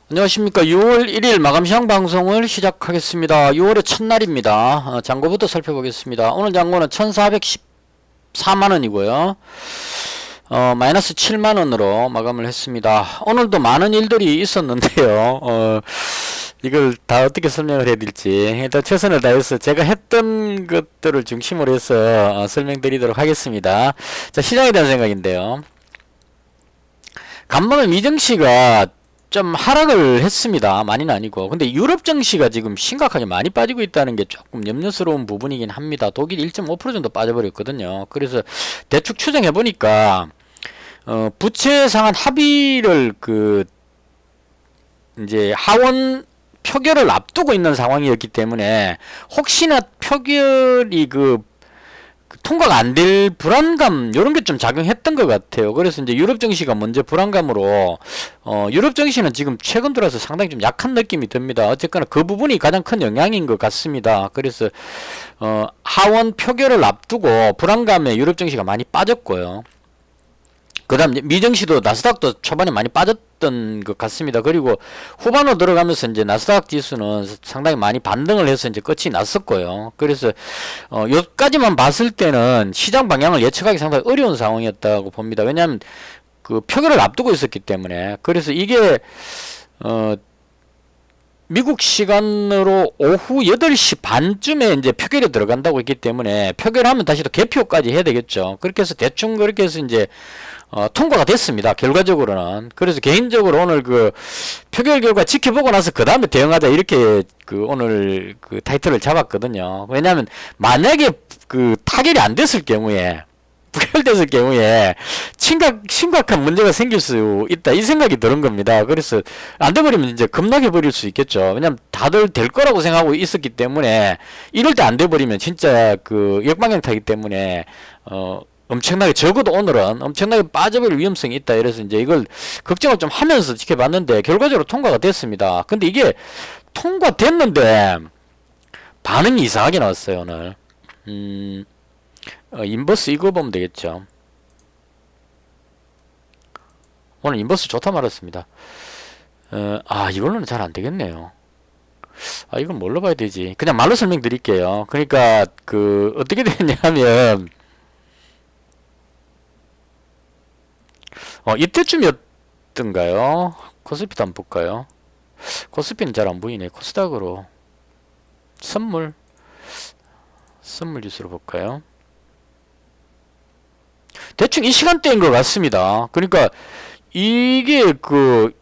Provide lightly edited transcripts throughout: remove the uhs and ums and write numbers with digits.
안녕하십니까. 6월 1일 마감시황 방송을 시작하겠습니다. 6월의 첫날입니다. 잔고부터 살펴보겠습니다. 오늘 잔고는 1414만원이고요. 마이너스 7만원으로 마감을 했습니다. 오늘도 많은 일들이 있었는데요. 이걸 다 어떻게 설명을 해야 될지 일단 최선을 다해서 제가 했던 것들을 중심으로 해서 설명드리도록 하겠습니다. 자, 시장에 대한 생각인데요. 간밤에 미증시가 좀 하락을 했습니다. 많이는 아니고. 근데 유럽 증시가 지금 심각하게 많이 빠지고 있다는 게 조금 염려스러운 부분이긴 합니다. 독일 1.5% 정도 빠져버렸거든요. 그래서 대충 추정해 보니까 부채 상한 합의를 이제 하원 표결을 앞두고 있는 상황이었기 때문에 혹시나 표결이 통과가 안 될 불안감 요런 게 좀 작용했던 것 같아요. 그래서 이제 유럽 증시가 먼저 불안감으로 유럽 증시는 지금 최근 들어서 상당히 좀 약한 느낌이 듭니다. 어쨌거나 그 부분이 가장 큰 영향인 것 같습니다. 그래서 하원 표결을 앞두고 불안감에 유럽 증시가 많이 빠졌고요. 그 다음 미증시도 나스닥도 초반에 많이 빠졌던 것 같습니다. 그리고 후반으로 들어가면서 이제 나스닥 지수는 상당히 많이 반등을 해서 이제 끝이 났었고요. 그래서 여기까지만 봤을 때는 시장 방향을 예측하기 상당히 어려운 상황이었다고 봅니다. 왜냐하면 그 표결을 앞두고 있었기 때문에. 그래서 이게 미국 시간으로 오후 8시 반쯤에 이제 표결에 들어간다고 했기 때문에 표결하면 다시 또 개표까지 해야 되겠죠. 그렇게 해서 대충 그렇게 해서 이제 통과가 됐습니다. 결과적으로는. 그래서 개인적으로 오늘 표결 결과 지켜보고 나서 그 다음에 대응하자 이렇게 오늘 타이틀을 잡았거든요. 왜냐하면 만약에 타결이 안 됐을 경우에 부결됐을 경우에 심각한 문제가 생길 수 있다 이 생각이 드는 겁니다. 그래서 안 돼버리면 이제 급락해 버릴 수 있겠죠. 왜냐면 다들 될 거라고 생각하고 있었기 때문에 이럴 때 안 돼버리면 진짜 역방향 타기 때문에 엄청나게 적어도 오늘은 엄청나게 빠져버릴 위험성이 있다. 이래서 이제 이걸 걱정을 좀 하면서 지켜봤는데 결과적으로 통과가 됐습니다. 근데 이게 통과됐는데 반응이 이상하게 나왔어요. 오늘 인버스 이거 보면 되겠죠. 오늘 인버스 좋다 말았습니다. 이걸로는 잘 안 되겠네요. 이건 뭘로 봐야 되지? 그냥 말로 설명드릴게요. 그러니까 어떻게 되냐면 이때쯤이었던가요? 코스피도 한번 볼까요? 코스피는 잘 안 보이네. 코스닥으로 선물 지수로 볼까요? 대충 이 시간대인 것 같습니다. 그러니까 이게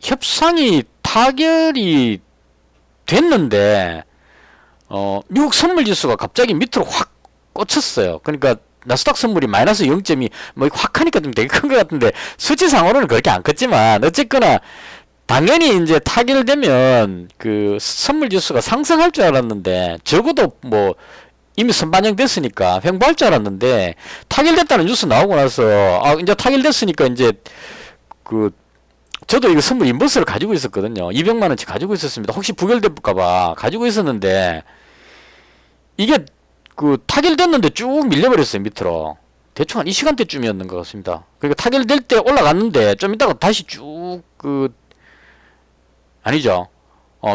협상이 타결이 됐는데 미국 선물 지수가 갑자기 밑으로 확 꽂혔어요. 그러니까 나스닥 선물이 마이너스 0.2 확 하니까 좀 되게 큰 것 같은데 수치상으로는 그렇게 안 컸지만 어쨌거나 당연히 이제 타결되면 선물 지수가 상승할 줄 알았는데 적어도 이미 선반영됐으니까 횡보할 줄 알았는데 타결됐다는 뉴스 나오고 나서 이제 타결됐으니까 이제 저도 이거 선물 인버스를 가지고 있었거든요. 200만원치 가지고 있었습니다. 혹시 부결될까봐 가지고 있었는데 이게 타결됐는데 쭉 밀려버렸어요. 밑으로. 대충 한 이 시간대쯤이었는 것 같습니다. 그러니까 타결될 때 올라갔는데 좀 이따가 다시 쭉 아니죠.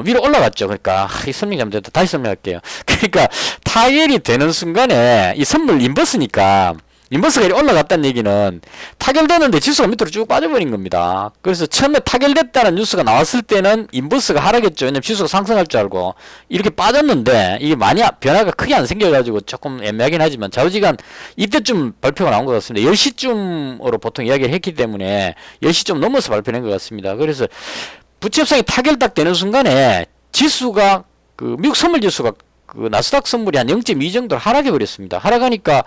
위로 올라갔죠. 그러니까 이 설명 잘못했다. 다시 설명할게요. 그러니까 타결이 되는 순간에 이 선물 인버스니까 인버스가 이렇게 올라갔다는 얘기는 타결되는데 지수가 밑으로 쭉 빠져버린 겁니다. 그래서 처음에 타결됐다는 뉴스가 나왔을 때는 인버스가 하락했죠. 왜냐면 지수가 상승할 줄 알고 이렇게 빠졌는데 이게 많이 변화가 크게 안 생겨가지고 조금 애매하긴 하지만 좌우지간 이때쯤 발표가 나온 것 같습니다. 10시쯤으로 보통 이야기를 했기 때문에 10시쯤 넘어서 발표된 것 같습니다. 그래서 부채협상이 타결 딱 되는 순간에 지수가 미국 선물 지수가 나스닥 선물이 한 0.2 정도 하락해 버렸습니다. 하락하니까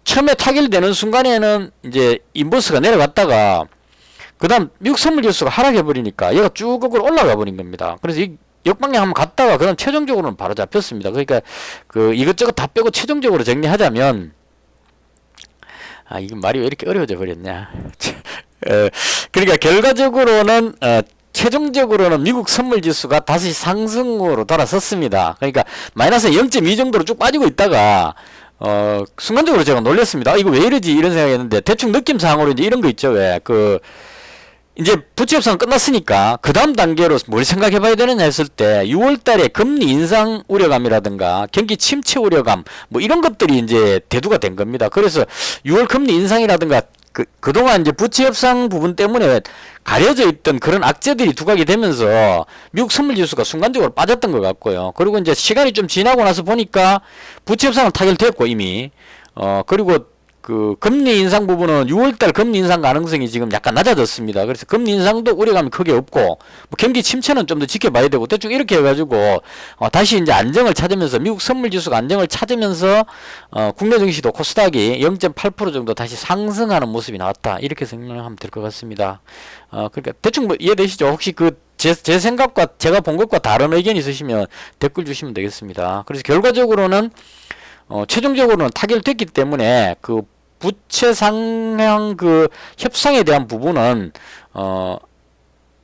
처음에 타결되는 순간에는 이제 인버스가 내려갔다가 그 다음 미국 선물 지수가 하락해 버리니까 얘가 쭉 거꾸로 올라가 버린 겁니다. 그래서 이 역방향 한번 갔다가 그다음 최종적으로는 바로 잡혔습니다. 그러니까 이것저것 다 빼고 최종적으로 정리하자면 이게 말이 왜 이렇게 어려워져 버렸냐. 그러니까 결과적으로는 최종적으로는 미국 선물 지수가 다시 상승으로 돌아섰습니다. 그러니까 마이너스 0.2 정도로 쭉 빠지고 있다가 순간적으로 제가 놀랐습니다. 이거 왜 이러지? 이런 생각이 했는데 대충 느낌상으로 이제 이런 거 있죠. 왜 이제 부채 협상 끝났으니까 그 다음 단계로 뭘 생각해 봐야 되느냐 했을 때 6월 달에 금리 인상 우려감이라든가 경기 침체 우려감 뭐 이런 것들이 이제 대두가 된 겁니다. 그래서 6월 금리 인상이라든가 그동안 이제 부채 협상 부분 때문에 가려져 있던 그런 악재들이 두각이 되면서 미국 선물 지수가 순간적으로 빠졌던 것 같고요. 그리고 이제 시간이 좀 지나고 나서 보니까 부채 협상은 타결됐고 이미 그리고 그 금리 인상 부분은 6월달 금리 인상 가능성이 지금 약간 낮아졌습니다. 그래서 금리 인상도 우려감이 크게 없고 뭐 경기 침체는 좀 더 지켜봐야 되고 대충 이렇게 해가지고 다시 이제 안정을 찾으면서 미국 선물 지수가 안정을 찾으면서 국내 증시도 코스닥이 0.8% 정도 다시 상승하는 모습이 나왔다 이렇게 생각하면 될 것 같습니다. 그러니까 대충 뭐 이해되시죠? 혹시 제 생각과 제가 본 것과 다른 의견 있으시면 댓글 주시면 되겠습니다. 그래서 결과적으로는 최종적으로는 타결됐기 때문에 그 부채 상향 그 협상에 대한 부분은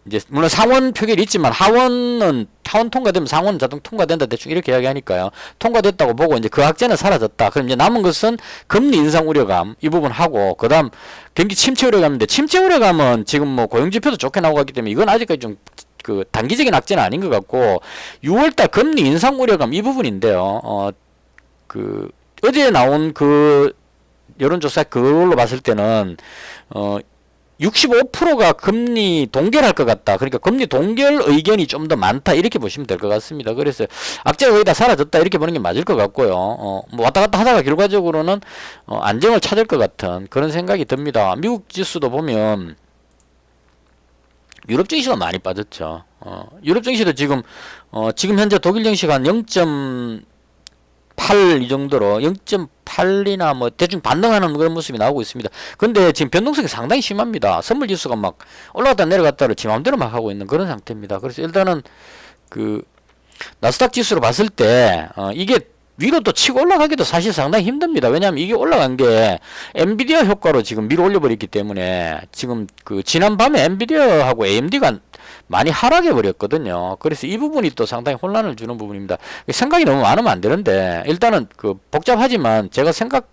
이제 물론 상원 표결이 있지만 하원 통과되면 상원은 자동 통과된다 대충 이렇게 이야기하니까요. 통과됐다고 보고 이제 그 악재는 사라졌다. 그럼 이제 남은 것은 금리 인상 우려감 이 부분 하고 그다음 경기 침체 우려감인데 침체 우려감은 지금 뭐 고용 지표도 좋게 나오고 있기 때문에 이건 아직까지 좀 그 단기적인 악재는 아닌 것 같고 6월달 금리 인상 우려감 이 부분인데요. 어제 나온 그 여론조사 그걸로 봤을 때는 65%가 금리 동결할 것 같다. 그러니까 금리 동결 의견이 좀 더 많다 이렇게 보시면 될 것 같습니다. 그래서 악재가 거의 다 사라졌다 이렇게 보는 게 맞을 것 같고요. 뭐 왔다 갔다 하다가 결과적으로는 안정을 찾을 것 같은 그런 생각이 듭니다. 미국 지수도 보면 유럽 증시가 많이 빠졌죠. 유럽 증시도 지금 현재 독일 증시가 한 0.8 이 정도로 0.8이나 뭐 대충 반등하는 그런 모습이 나오고 있습니다. 근데 지금 변동성이 상당히 심합니다. 선물 지수가 막 올라갔다 내려갔다를 지 맘대로 막 하고 있는 그런 상태입니다. 그래서 일단은 그 나스닥 지수로 봤을 때 이게 위로 또 치고 올라가기도 사실 상당히 힘듭니다. 왜냐하면 이게 올라간 게 엔비디아 효과로 지금 밀어 올려버렸기 때문에 지금 그 지난밤에 엔비디아하고 AMD가 많이 하락해 버렸거든요. 그래서 이 부분이 또 상당히 혼란을 주는 부분입니다. 생각이 너무 많으면 안 되는데 일단은 그 복잡하지만 제가 생각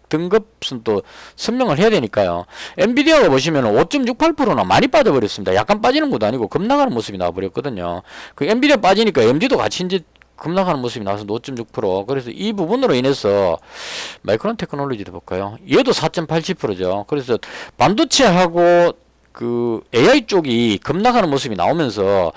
등급은 또 설명을 해야 되니까요. 엔비디아가 보시면 5.68%나 많이 빠져버렸습니다. 약간 빠지는 것도 아니고 급락하는 모습이 나와버렸거든요. 그 엔비디아 빠지니까 AMD도 같이 이제 급락하는 모습이 나와서 5.6%. 그래서 이 부분으로 인해서 마이크론 테크놀로지도 볼까요? 얘도 4.87%죠. 그래서 반도체하고 그 AI 쪽이 급락하는 모습이 나오면서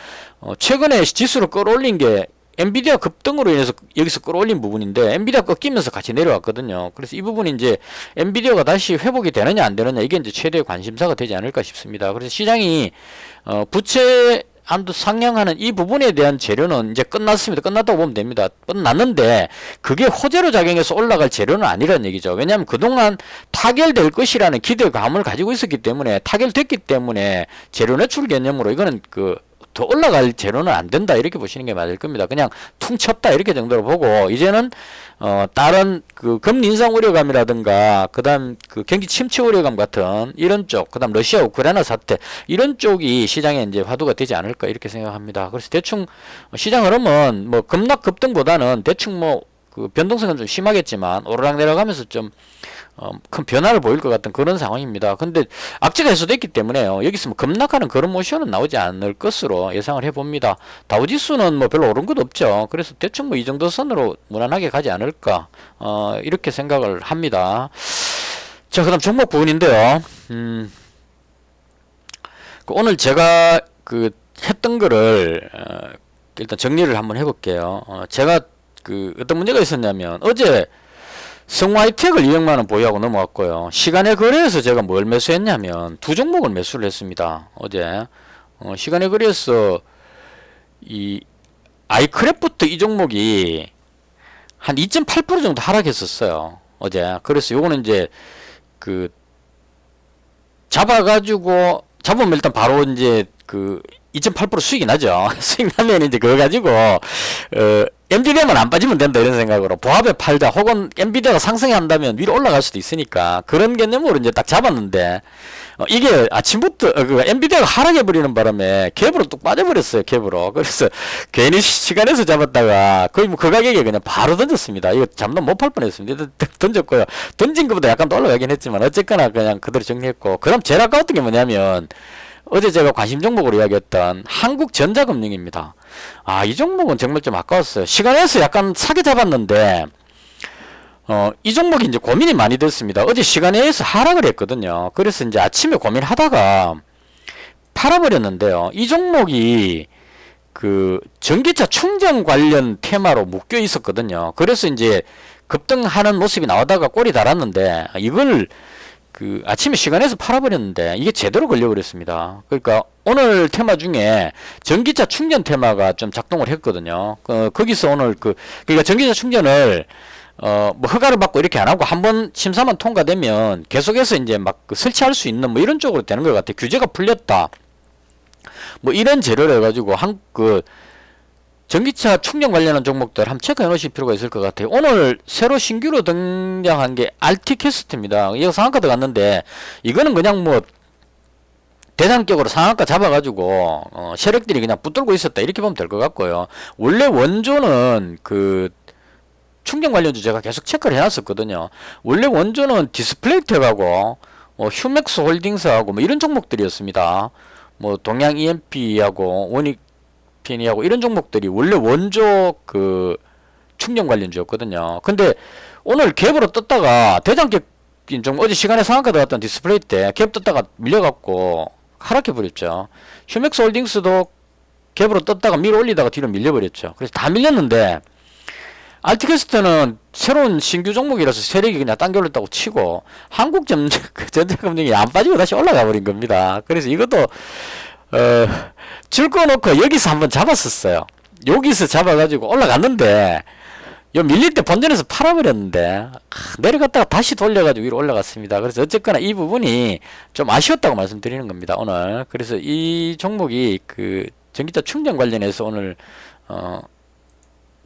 최근에 지수를 끌어올린 게 엔비디아 급등으로 인해서 여기서 끌어올린 부분인데 엔비디아 꺾이면서 같이 내려왔거든요. 그래서 이 부분이 이제 엔비디아가 다시 회복이 되느냐 안 되느냐 이게 이제 최대의 관심사가 되지 않을까 싶습니다. 그래서 시장이 부채 한도 상향하는 이 부분에 대한 재료는 이제 끝났습니다. 끝났다고 보면 됩니다. 끝났는데 그게 호재로 작용해서 올라갈 재료는 아니라는 얘기죠. 왜냐하면 그동안 타결될 것이라는 기대감을 가지고 있었기 때문에 타결됐기 때문에 재료 매출 개념으로 이거는 더 올라갈 재료는 안 된다 이렇게 보시는 게 맞을 겁니다. 그냥 퉁 쳤다 이렇게 정도로 보고 이제는 다른 그 금리 인상 우려감이라든가 그다음 그 경기 침체 우려감 같은 이런 쪽 그다음 러시아 우크라이나 사태 이런 쪽이 시장에 이제 화두가 되지 않을까 이렇게 생각합니다. 그래서 대충 시장 흐름은 뭐 급락 급등보다는 대충 뭐 그 변동성은 좀 심하겠지만 오르락 내려가면서 좀 큰 변화를 보일 것 같은 그런 상황입니다. 근데 악재가 해소됐기 때문에요. 여기서 뭐 급락하는 그런 모션은 나오지 않을 것으로 예상을 해봅니다. 다우지수는 뭐 별로 오른 것 없죠. 그래서 대충 뭐 이 정도 선으로 무난하게 가지 않을까 이렇게 생각을 합니다. 자, 그다음 종목 부분인데요. 오늘 제가 했던 거를 일단 정리를 한번 해볼게요. 제가 어떤 문제가 있었냐면 어제 성화이텍을 200만원 보유하고 넘어왔고요. 시간의 거래에서 제가 뭘 매수했냐면 두 종목을 매수를 했습니다. 어제 시간의 거래에서 이 아이크래프트 이 종목이 한 2.8% 정도 하락했었어요. 어제. 그래서 요거는 이제 잡으면 일단 바로 이제 2.8% 수익이 나죠. 수익 나면 이제 그거 가지고 엔비디아만 안 빠지면 된다 이런 생각으로 보합에 팔자 혹은 엔비디아가 상승한다면 위로 올라갈 수도 있으니까 그런 개념으로 이제 딱 잡았는데 이게 아침부터 엔비디아가 하락해 버리는 바람에 갭으로 뚝 빠져버렸어요. 갭으로. 그래서 괜히 시간에서 잡았다가 거의 뭐 그 가격에 그냥 바로 던졌습니다. 이거 잠도 못 팔 뻔했습니다. 던졌고요. 던진 것보다 약간 더 올라가긴 했지만 어쨌거나 그냥 그대로 정리했고 그럼 제일 아까웠던 게 뭐냐면 어제 제가 관심 종목으로 이야기했던 한국전자금융입니다. 이 종목은 정말 좀 아까웠어요. 시간에서 약간 사게 잡았는데, 이 종목이 이제 고민이 많이 됐습니다. 어제 시간에서 하락을 했거든요. 그래서 이제 아침에 고민하다가 팔아버렸는데요. 이 종목이 그 전기차 충전 관련 테마로 묶여 있었거든요. 그래서 이제 급등하는 모습이 나오다가 꼬리 달았는데, 이걸 그 아침에 시간에서 팔아버렸는데 이게 제대로 걸려버렸습니다. 그러니까 오늘 테마 중에 전기차 충전 테마가 좀 작동을 했거든요. 거기서 오늘 그러니까 전기차 충전을 뭐 허가를 받고 이렇게 안 하고 한번 심사만 통과되면 계속해서 이제 막 설치할 수 있는 뭐 이런 쪽으로 되는 것 같아요. 규제가 풀렸다. 뭐 이런 재료를 해가지고 전기차 충전 관련한 종목들 한번 체크해 놓으실 필요가 있을 것 같아요. 오늘 새로 신규로 등장한 게 알티캐스트입니다. 이거 상한가 들어갔는데 이거는 그냥 뭐 대장격으로 상한가 잡아가지고 세력들이 그냥 붙들고 있었다 이렇게 보면 될 것 같고요. 원래 원조는 그 충전 관련주 제가 계속 체크를 해놨었거든요. 원래 원조는 디스플레이텍하고 휴맥스 홀딩스하고 뭐 이런 종목들이었습니다. 뭐 동양 EMP하고 원익핀이하고 이런 종목들이 원래 원조 그 충전 관련주였거든요. 근데 오늘 갭으로 떴다가 대장격인 종 어제 시간에 상한가 들어갔던 디스플레이 때 갭 떴다가 밀려갖고 하락해 버렸죠. 휴맥스 홀딩스도 갭으로 떴다가 밀어 올리다가 뒤로 밀려버렸죠. 그래서 다 밀렸는데 알티캐스트는 새로운 신규 종목이라서 세력이 그냥 당겨 올렸다고 치고 한국전자금융이 안 빠지고 다시 올라가 버린 겁니다. 그래서 이것도 줄 거 놓고 여기서 한번 잡았었어요. 여기서 잡아가지고 올라갔는데 요 밀릴 때 본전에서 팔아버렸는데 내려갔다가 다시 돌려가지고 위로 올라갔습니다. 그래서 어쨌거나 이 부분이 좀 아쉬웠다고 말씀드리는 겁니다. 오늘 그래서 이 종목이 그 전기차 충전 관련해서 오늘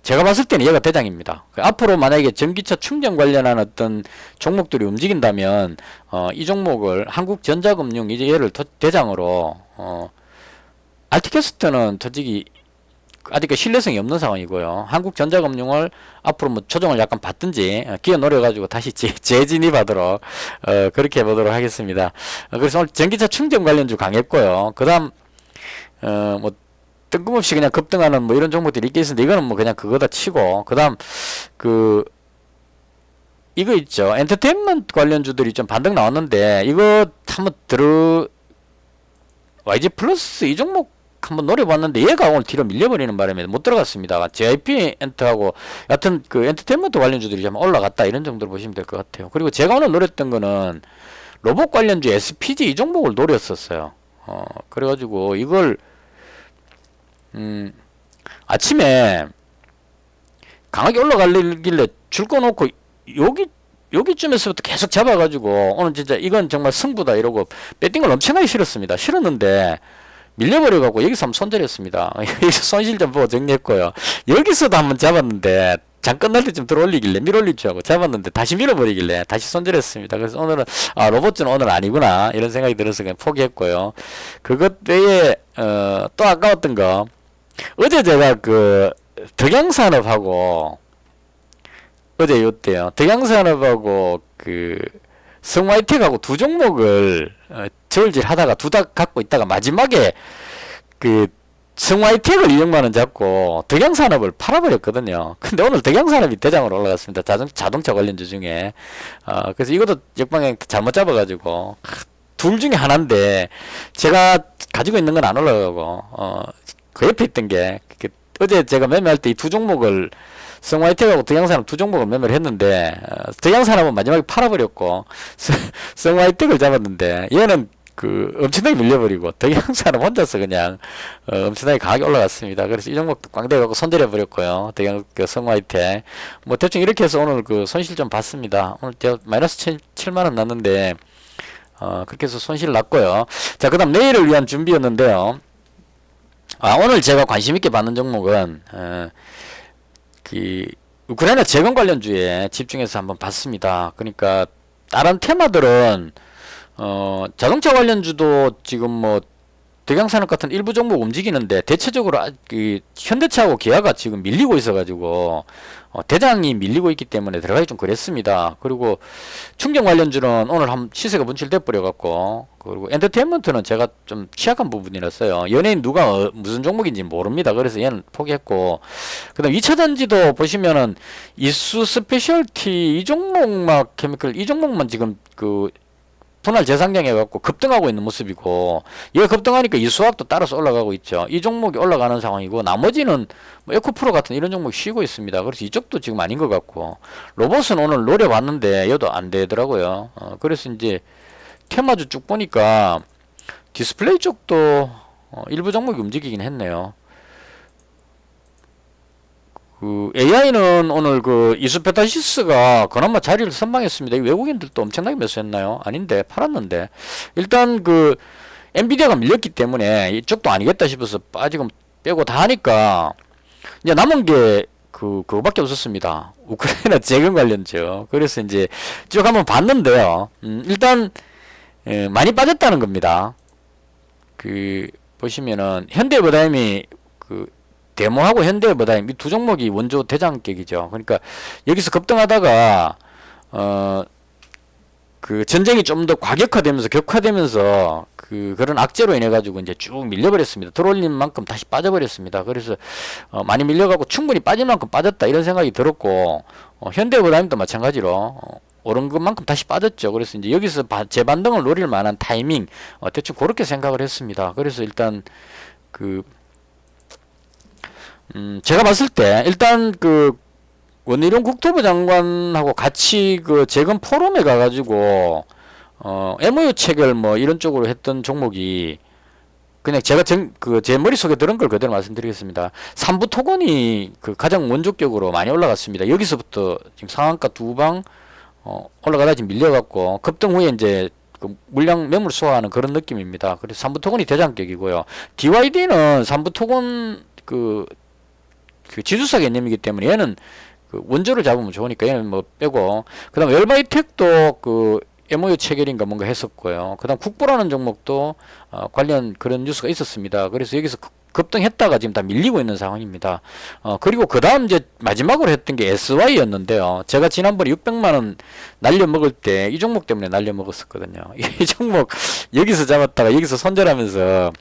제가 봤을 때는 얘가 대장입니다. 앞으로 만약에 전기차 충전 관련한 어떤 종목들이 움직인다면 이 종목을 한국전자금융 이제 얘를 대장으로 알티캐스트는 솔직히 아직 신뢰성이 없는 상황이고요. 한국전자금융을 앞으로 뭐 조정을 약간 받든지 끼어 노려가지고 다시 재진입하도록 그렇게 해보도록 하겠습니다. 그래서 오늘 전기차 충전 관련주 강했고요. 그 다음 뭐 뜬금없이 그냥 급등하는 뭐 이런 종목들이 있긴 있는데 이거는 뭐 그냥 그거다 치고 그 다음 이거 있죠. 엔터테인먼트 관련주들이 좀 반등 나왔는데 이거 한번 YG 플러스 이 종목 한번 노려봤는데 얘가 오늘 뒤로 밀려버리는 바람에 못 들어갔습니다. JYP 엔터하고 여하튼 그 엔터테인먼트 관련주들이 좀 올라갔다 이런 정도로 보시면 될 것 같아요. 그리고 제가 오늘 노렸던 거는 로봇 관련주 SPG 이 종목을 노렸었어요. 그래가지고 이걸 아침에 강하게 올라가길래 줄 거 놓고 여기쯤에서부터 계속 잡아가지고 오늘 진짜 이건 정말 승부다 이러고 배팅을 엄청나게 실었습니다. 실었는데 밀려버려갖고 여기서 한번 손절했습니다. 여기서 손실 좀 보고 정리했고요. 여기서도 한번 잡았는데 장 끝날 때쯤 들어올리길래 밀어올릴 줄 알고 잡았는데 다시 밀어버리길래 다시 손절했습니다. 그래서 오늘은 로봇주는 오늘 아니구나 이런 생각이 들어서 그냥 포기했고요. 그것 외에 또 아까웠던 거 어제 제가 그 덕양산업하고 어제 요때요. 덕양산업하고 그 성화이텍하고 두 종목을 저울질 하다가 두 다 갖고 있다가 마지막에 그 성화이텍을 이용만은 잡고 덕양산업을 팔아버렸거든요. 근데 오늘 덕양산업이 대장으로 올라갔습니다. 자동차 관련주 중에. 그래서 이것도 역방향 잘못 잡아가지고 둘 중에 하나인데 제가 가지고 있는 건 안 올라가고 그 옆에 있던 게 어제 제가 매매할 때 이 두 종목을 성화이텍하고 덕양산업 두 종목을 매매를 했는데 덕양산업은 마지막에 팔아버렸고 성화이텍을 잡았는데 얘는 그 엄청나게 밀려버리고 덕양산업 혼자서 그냥 엄청나게 강하게 올라갔습니다. 그래서 이 종목도 꽝대갖고 손절해버렸고요. 성화이텍 뭐 대충 이렇게 해서 오늘 그 손실 좀 봤습니다. 오늘 제가 마이너스 7만원 났는데 그렇게 해서 손실 났고요. 자, 그 다음 내일을 위한 준비였는데요. 오늘 제가 관심있게 받는 종목은 우크라이나 재건 관련주에 집중해서 한번 봤습니다. 그러니까 다른 테마들은 자동차 관련주도 지금 뭐 덕양산업 같은 일부 종목 움직이는데 대체적으로 현대차하고 기아가 지금 밀리고 있어가지고 대장이 밀리고 있기 때문에 들어가기 좀 그랬습니다. 그리고 충전 관련주는 오늘 한 시세가 분출돼 버려갖고, 그리고 엔터테인먼트는 제가 좀 취약한 부분이라서요. 연예인 누가 무슨 종목인지 모릅니다. 그래서 얘는 포기했고, 그 다음 2차전지도 보시면은 이수 스페셜티 이 종목만 케미컬 이 종목만 지금 그 분할 재상장해 갖고 급등하고 있는 모습이고, 얘가 급등하니까 이 수학도 따라서 올라가고 있죠. 이 종목이 올라가는 상황이고, 나머지는 뭐 에코프로 같은 이런 종목이 쉬고 있습니다. 그래서 이쪽도 지금 아닌 것 같고, 로봇은 오늘 노려봤는데 얘도 안 되더라고요. 그래서 이제 테마주 쭉 보니까 디스플레이 쪽도 일부 종목이 움직이긴 했네요. 그 AI는 오늘 그 이수페타시스가 그나마 자리를 선방했습니다. 이 외국인들도 엄청나게 매수했나요? 아닌데 팔았는데, 일단 그 엔비디아가 밀렸기 때문에 이쪽도 아니겠다 싶어서 빠지고 빼고 다 하니까 이제 남은 게 그거밖에 없었습니다. 우크라이나 재건 관련죠. 그래서 이제 쭉 한번 봤는데요. 일단 많이 빠졌다는 겁니다. 그 보시면은 현대해버다임이 그 데모하고 현대해버다임 이 두 종목이 원조 대장격이죠. 그러니까 여기서 급등하다가 그 전쟁이 좀 더 과격화되면서 격화되면서 그런 악재로 인해 가지고 이제 쭉 밀려버렸습니다. 들어올린 만큼 다시 빠져버렸습니다. 그래서 많이 밀려가고 충분히 빠질 만큼 빠졌다 이런 생각이 들었고, 현대해버다임도 마찬가지로 오른 것만큼 다시 빠졌죠. 그래서 이제 여기서 재반등을 노릴 만한 타이밍 대충 그렇게 생각을 했습니다. 그래서 일단 제가 봤을 때 일단 그 원희룡 국토부 장관하고 같이 그 재건 포럼에 가가지고 MOU 체결 뭐 이런 쪽으로 했던 종목이, 그냥 제가 제 머릿속에 들은 걸 그대로 말씀드리겠습니다. 삼부 토건이 그 가장 원조격으로 많이 올라갔습니다. 여기서부터 지금 상한가 두 방 올라가다 지금 밀려갖고 급등 후에 이제 그 물량 매물 소화하는 그런 느낌입니다. 그래서 삼부 토건이 대장격이고요. DYD는 삼부 토건 그 지수사 개념이기 때문에 얘는 그 원조를 잡으면 좋으니까 얘는 뭐 빼고, 그 다음 열바이텍도 그 MOU 체결인가 뭔가 했었고요. 그 다음 국보라는 종목도 관련 그런 뉴스가 있었습니다. 그래서 여기서 급등했다가 지금 다 밀리고 있는 상황입니다. 그리고 그 다음 이제 마지막으로 했던 게 SY였는데요. 제가 지난번에 600만원 날려먹을 때 이 종목 때문에 날려먹었었거든요. 이 종목 여기서 잡았다가 여기서 손절하면서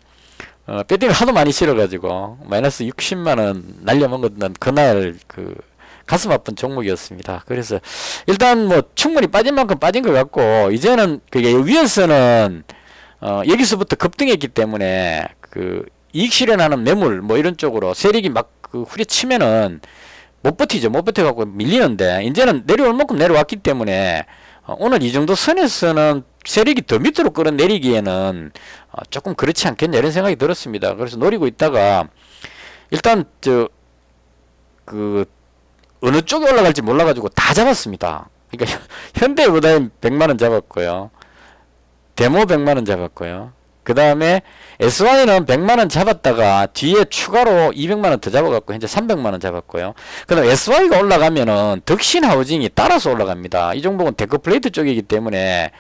배팅을 하도 많이 실어가지고 마이너스 60만원 날려먹었던 그날 그 가슴 아픈 종목이었습니다. 그래서 일단 뭐 충분히 빠진 만큼 빠진 것 같고, 이제는 그게 위에서는 여기서부터 급등했기 때문에 그 이익 실현하는 매물 뭐 이런 쪽으로 세력이 막 그 후려치면은 못 버티죠. 못 버텨갖고 밀리는데, 이제는 내려올 만큼 내려왔기 때문에 오늘 이 정도 선에서는 세력이 더 밑으로 끌어내리기에는 조금 그렇지 않겠냐 이런 생각이 들었습니다. 그래서 노리고 있다가 일단 어느 쪽에 올라갈지 몰라가지고 다 잡았습니다. 그러니까 현대해버다임 100만원 잡았고요. 데모 100만원 잡았고요. 그 다음에 SY는 100만원 잡았다가 뒤에 추가로 200만원 더 잡아갖고 현재 300만원 잡았고요. 그 다음 SY가 올라가면은 덕신하우징이 따라서 올라갑니다. 이 종목은 데크플레이트 쪽이기 때문에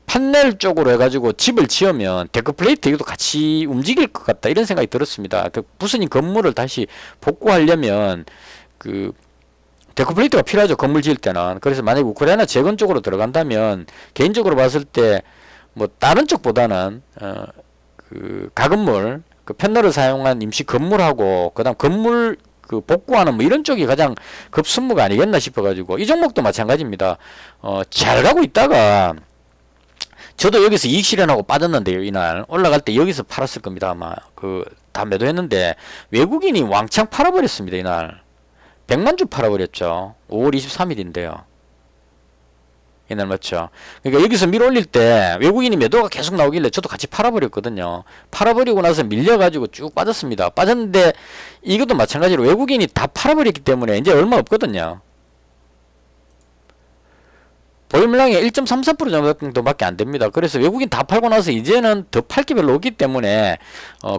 판넬 쪽으로 해가지고 집을 지으면 데크플레이트 이것도 같이 움직일 것 같다 이런 생각이 들었습니다. 그 부서진 건물을 다시 복구하려면 그 데크플레이트가 필요하죠. 건물 지을 때는. 그래서 만약에 우크라이나 재건 쪽으로 들어간다면 개인적으로 봤을 때 뭐 다른 쪽보다는 그 가건물 그 패널을 사용한 임시 건물하고 그다음 건물 그 복구하는 뭐 이런 쪽이 가장 급선무가 아니겠나 싶어가지고 이 종목도 마찬가지입니다. 잘 가고 있다가 저도 여기서 이익 실현하고 빠졌는데요. 이날 올라갈 때 여기서 팔았을 겁니다. 아마 다 매도했는데 외국인이 왕창 팔아버렸습니다. 이날 100만주 팔아버렸죠. 5월 23일인데요. 이날 맞죠. 그러니까 여기서 밀어 올릴 때 외국인이 매도가 계속 나오길래 저도 같이 팔아버렸거든요. 팔아버리고 나서 밀려가지고 쭉 빠졌습니다. 빠졌는데 이것도 마찬가지로 외국인이 다 팔아버렸기 때문에 이제 얼마 없거든요. 보유물량이 1.33% 정도밖에 안 됩니다. 그래서 외국인 다 팔고 나서 이제는 더 팔 게 별로 없기 때문에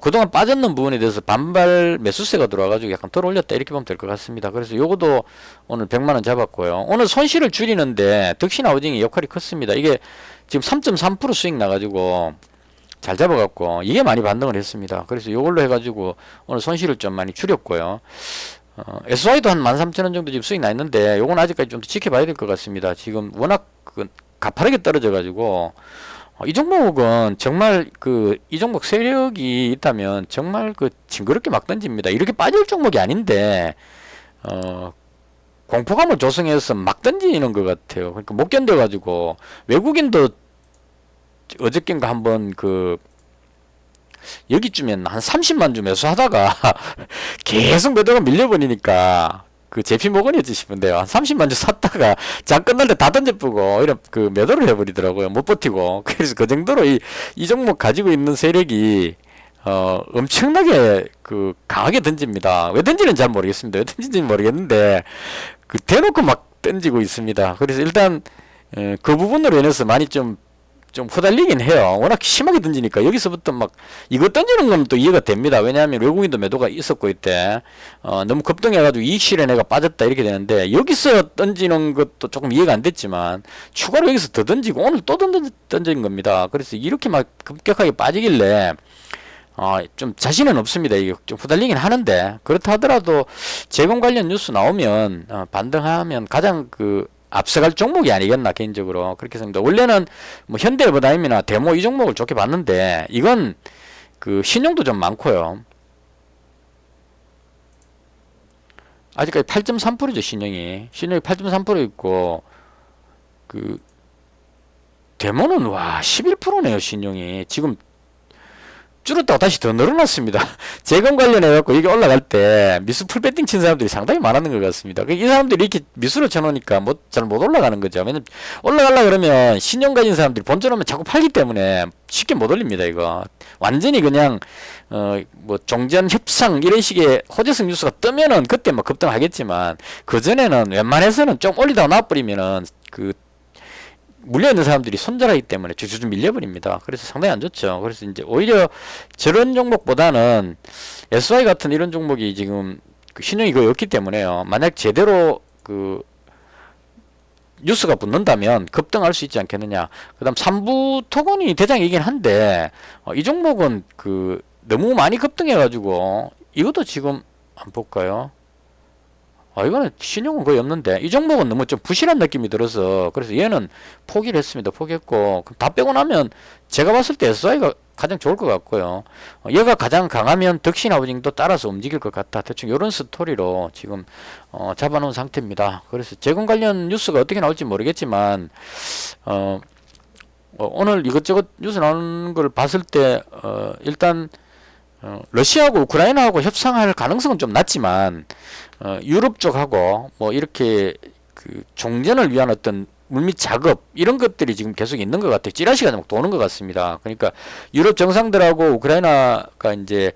그동안 빠졌는 부분에 대해서 반발 매수세가 들어와가지고 약간 덜 올렸다 이렇게 보면 될 것 같습니다. 그래서 요거도 오늘 100만원 잡았고요. 오늘 손실을 줄이는데 덕신하우징이 역할이 컸습니다. 이게 지금 3.3% 수익 나가지고 잘 잡아갖고 이게 많이 반등을 했습니다. 그래서 이걸로 해가지고 오늘 손실을 좀 많이 줄였고요. SY도 한 13,000원 정도 지금 수익 나 있는데 요건 아직까지 좀 더 지켜봐야 될 것 같습니다. 지금 워낙 가파르게 떨어져가지고 이 종목은 정말 이 종목 세력이 있다면 정말 징그럽게 막 던집니다. 이렇게 빠질 종목이 아닌데 공포감을 조성해서 막 던지는 것 같아요. 그러니까 못 견뎌가지고 외국인도 어저께인가 한번 여기쯤엔 한 30만 주 매수하다가 계속 매도가 밀려버리니까 제피 먹으니지 싶은데요. 한 30만 주 샀다가 장 끝날 때 다 던져보고 이런 매도를 해버리더라고요. 못 버티고. 그래서 그 정도로 이 종목 가지고 있는 세력이 엄청나게 강하게 던집니다. 왜 던지는지 잘 모르겠습니다. 왜 던지는지 모르겠는데 대놓고 막 던지고 있습니다. 그래서 일단 그 부분으로 인해서 많이 좀 후달리긴 해요. 워낙 심하게 던지니까 여기서부터 막 이거 던지는 건 또 이해가 됩니다. 왜냐하면 외국인도 매도가 있었고 이때 너무 급등해가지고 이익 실현해가 빠졌다 이렇게 되는데 여기서 던지는 것도 조금 이해가 안 됐지만 추가로 여기서 더 던지고 오늘 또 던진 겁니다. 그래서 이렇게 막 급격하게 빠지길래 좀 자신은 없습니다. 이게 좀 후달리긴 하는데 그렇다 하더라도 재건 관련 뉴스 나오면 반등하면 가장 앞서갈 종목이 아니겠나 개인적으로 그렇게 생각합니다. 원래는 뭐 현대해버다임이나 데모 이 종목을 좋게 봤는데 이건 신용도 좀 많고요. 아직까지 8.3%죠 신용이 8.3% 있고 데모는 와 11%네요 신용이 지금 줄었다고 다시 더 늘어났습니다. 재건 관련해갖고 이게 올라갈 때 미수 풀배팅 친 사람들이 상당히 많았는 것 같습니다. 이 사람들이 이렇게 미수를 쳐놓으니까 잘 못 올라가는 거죠. 왜냐면 올라가려고 그러면 신용 가진 사람들이 본전하면 자꾸 팔기 때문에 쉽게 못 올립니다. 이거 완전히 그냥 뭐 종전 협상 이런 식의 호재성 뉴스가 뜨면은 그때 뭐 급등하겠지만 그 전에는 웬만해서는 좀 올리다가 놔버리면은 물려있는 사람들이 손절하기 때문에 주주 밀려버립니다. 그래서 상당히 안 좋죠. 그래서 이제 오히려 저런 종목보다는 SY 같은 이런 종목이 지금 신용이 거의 없기 때문에요. 만약 제대로 뉴스가 붙는다면 급등할 수 있지 않겠느냐. 그 다음 3부 토건이 대장이긴 한데 이 종목은 너무 많이 급등해가지고 이것도 지금 한번 볼까요? 이거는 신용은 거의 없는데 이 종목은 너무 좀 부실한 느낌이 들어서 그래서 얘는 포기를 했습니다. 포기했고 다 빼고 나면 제가 봤을 때 SI가 가장 좋을 것 같고요. 얘가 가장 강하면 덕신하우징도 따라서 움직일 것 같다. 대충 이런 스토리로 지금 잡아놓은 상태입니다. 그래서 재건 관련 뉴스가 어떻게 나올지 모르겠지만 오늘 이것저것 뉴스 나오는 걸 봤을 때 일단 러시아하고 우크라이나하고 협상할 가능성은 좀 낮지만 유럽 쪽하고 뭐 이렇게 종전을 위한 어떤 물밑 작업 이런 것들이 지금 계속 있는 것 같아요. 찌라시가 막 도는 것 같습니다. 그러니까 유럽 정상들하고 우크라이나가 이제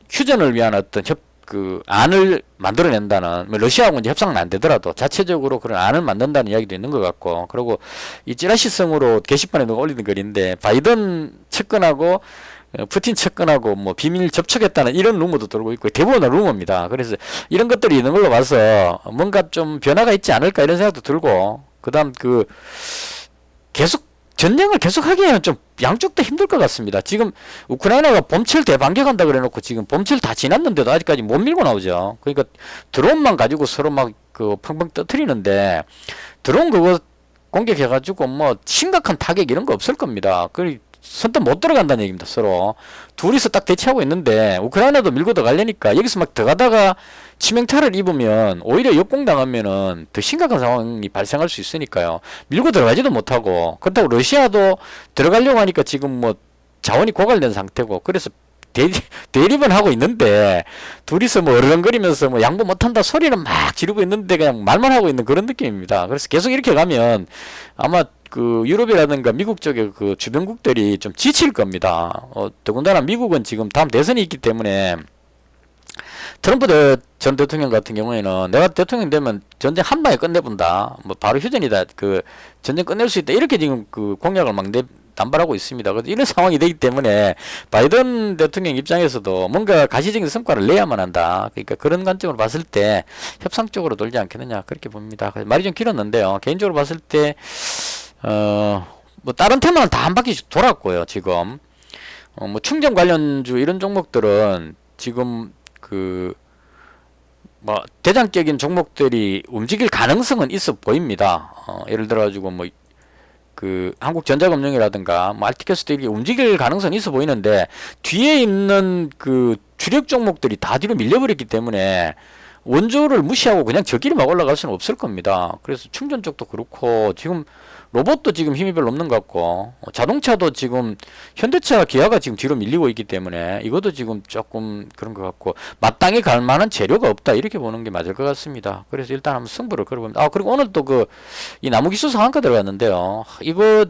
휴전을 위한 어떤 안을 만들어낸다는, 뭐 러시아하고 이제 협상은 안 되더라도 자체적으로 그런 안을 만든다는 이야기도 있는 것 같고, 그리고 이 찌라시성으로 게시판에 누가 올리는 글인데 바이든 측근하고 푸틴 측근하고 뭐 비밀 접촉했다는 이런 루머도 돌고 있고, 대부분은 루머입니다. 그래서 이런 것들이 있는 걸로 봐서 뭔가 좀 변화가 있지 않을까 이런 생각도 들고, 그 다음 계속 전쟁을 계속 하기에는 좀 양쪽 다 힘들 것 같습니다. 지금 우크라이나가 봄철 대반격한다 그래 놓고 지금 봄철 다 지났는데도 아직까지 못 밀고 나오죠. 그러니까 드론만 가지고 서로 막 펑펑 터트리는데, 드론 그거 공격해가지고 뭐 심각한 타격 이런 거 없을 겁니다. 선뜻 못 들어간다는 얘기입니다. 서로 둘이서 딱 대치하고 있는데 우크라이나도 밀고 들어가려니까 여기서 막 들어가다가 치명타를 입으면 오히려 역공당하면은 더 심각한 상황이 발생할 수 있으니까요. 밀고 들어가지도 못하고, 그렇다고 러시아도 들어가려고 하니까 지금 뭐 자원이 고갈된 상태고, 그래서 대립은 하고 있는데 둘이서 뭐 어르렁거리면서 뭐 양보 못한다 소리는 막 지르고 있는데 그냥 말만 하고 있는 그런 느낌입니다. 그래서 계속 이렇게 가면 아마 유럽이라든가 미국 쪽의 주변국들이 좀 지칠 겁니다. 더군다나 미국은 지금 다음 대선이 있기 때문에 트럼프 전 대통령 같은 경우에는 내가 대통령 되면 전쟁 한 방에 끝내본다, 뭐 바로 휴전이다, 전쟁 끝낼 수 있다, 이렇게 지금 공약을 막 남발하고 있습니다. 그래서 이런 상황이 되기 때문에 바이든 대통령 입장에서도 뭔가 가시적인 성과를 내야만 한다. 그러니까 그런 관점으로 봤을 때 협상 쪽으로 돌지 않겠느냐, 그렇게 봅니다. 말이 좀 길었는데요. 개인적으로 봤을 때 뭐 다른 테마는 다 한 바퀴씩 돌았고요. 지금 뭐 충전 관련주 이런 종목들은 지금 그 뭐 대장적인 종목들이 움직일 가능성은 있어 보입니다. 예를 들어 가지고 뭐 그 한국전자금융이라든가 뭐 알티캐스들이 움직일 가능성이 있어 보이는데 뒤에 있는 그 주력 종목들이 다 뒤로 밀려버렸기 때문에 원조를 무시하고 그냥 저끼리 막 올라갈 수는 없을 겁니다. 그래서 충전 쪽도 그렇고 지금 로봇도 지금 힘이 별로 없는 것 같고 자동차도 지금 현대차 기아가 지금 뒤로 밀리고 있기 때문에 이것도 지금 조금 그런 것 같고 마땅히 갈 만한 재료가 없다 이렇게 보는 게 맞을 것 같습니다. 그래서 일단 한번 승부를 걸어봅니다. 그리고 오늘 또 그 이 나무기술 상한가 들어갔는데요. 이거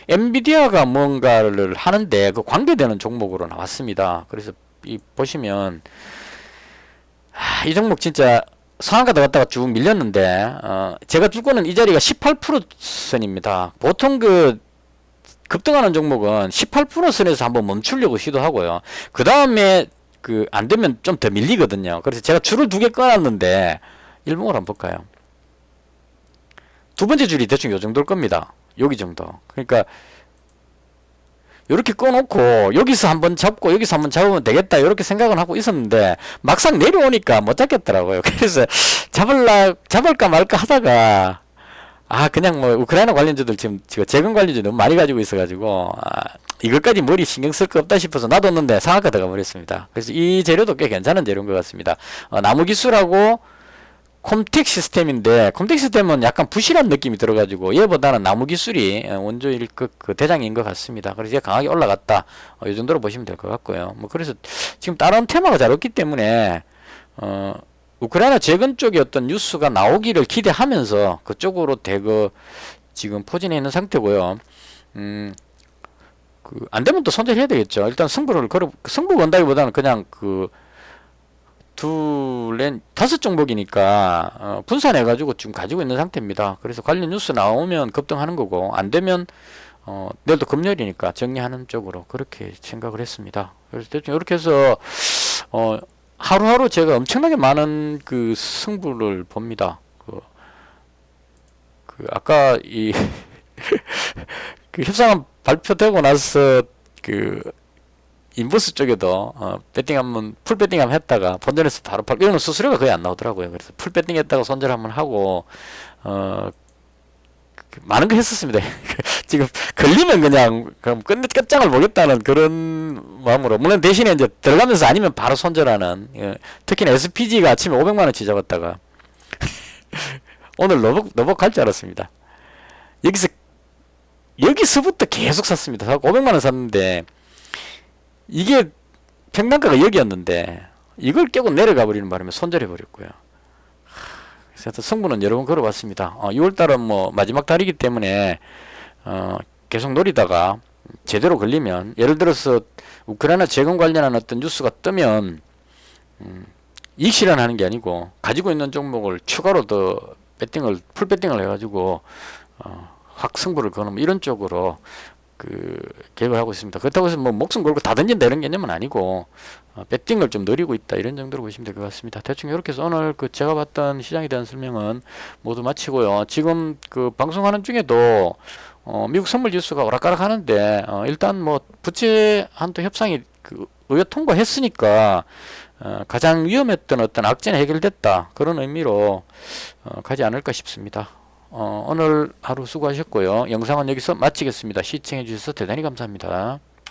엔비디아가 뭔가를 하는데 그 관계되는 종목으로 나왔습니다. 그래서 이 보시면 이 종목 진짜 상한가 들어갔다가 쭉 밀렸는데 제가 줄 거는 이 자리가 18% 선입니다. 보통 그 급등하는 종목은 18% 선에서 한번 멈추려고 시도하고요. 그 다음에 그 안 되면 좀 더 밀리거든요. 그래서 제가 줄을 2개 꺼놨는데 일봉을 한번 볼까요? 두 번째 줄이 대충 요 정도일 겁니다. 여기 정도. 그러니까 이렇게 꺼놓고 여기서 한번 잡고 여기서 한번 잡으면 되겠다 이렇게 생각은 하고 있었는데 막상 내려오니까 못 잡겠더라고요. 그래서 잡을까 말까 하다가 그냥 뭐 우크라이나 관련주들 지금 재건 관련주 너무 많이 가지고 있어가지고 이것까지 머리 신경 쓸 거 없다 싶어서 놔뒀는데 상한가 들어가 버렸습니다. 그래서 이 재료도 꽤 괜찮은 재료인 것 같습니다. 나무기술하고 콤텍 시스템인데 콤텍 시스템은 약간 부실한 느낌이 들어가지고 얘보다는 나무기술이 원조일 그 대장인 것 같습니다. 그래서 얘 강하게 올라갔다 이 정도로 보시면 될 것 같고요. 뭐 그래서 지금 다른 테마가 잘 없기 때문에 우크라이나 재건 쪽의 어떤 뉴스가 나오기를 기대하면서 그쪽으로 대거 지금 포진해 있는 상태고요. 안 되면 또 손절해야 되겠죠. 일단 승부 건다기보다는 그냥 다섯 종목이니까 분산해가지고 지금 가지고 있는 상태입니다. 그래서 관련 뉴스 나오면 급등하는 거고 안 되면 내일도 금요일이니까 정리하는 쪽으로 그렇게 생각을 했습니다. 그래서 대충 이렇게 해서 하루하루 제가 엄청나게 많은 그 승부를 봅니다. 아까 그 협상안 발표되고 나서 인버스 쪽에도 배팅 한번 풀 배팅 한번 했다가 본전에서 바로 이거는 수수료가 거의 안 나오더라고요. 그래서 풀 배팅 했다가 손절 한번 하고 많은 거 했었습니다. 지금 걸리면 그럼 끝장을 보겠다는 그런 마음으로 물론 대신에 이제 들어가면서 아니면 바로 손절하는 특히나 SPG가 아침에 500만원치 잡았다가 오늘 너벅 갈 줄 알았습니다. 여기서부터 계속 샀습니다. 500만원 샀는데 이게 평단가가 여기였는데 이걸 깨고 내려가 버리는 바람에 손절해 버렸고요. 그래서 승부는 여러 번 걸어봤습니다. 6월달은 뭐 마지막 달이기 때문에 계속 노리다가 제대로 걸리면 예를 들어서 우크라이나 재건 관련한 어떤 뉴스가 뜨면 이익 실현하는 게 아니고 가지고 있는 종목을 추가로 더 풀 배팅을 해가지고 확 승부를 거는 이런 쪽으로 계획을 하고 있습니다. 그렇다고 해서 뭐 목숨 걸고 다 던진다 이런 개념은 아니고 배팅을 좀 느리고 있다 이런 정도로 보시면 될 것 같습니다. 대충 이렇게 해서 오늘 제가 봤던 시장에 대한 설명은 모두 마치고요. 지금 방송하는 중에도 미국 선물 지수가 오락가락 하는데 일단 뭐 부채 한도 협상이 의회 통과했으니까 가장 위험했던 어떤 악재는 해결됐다 그런 의미로 가지 않을까 싶습니다. 오늘 하루 수고하셨고요. 영상은 여기서 마치겠습니다. 시청해 주셔서 대단히 감사합니다.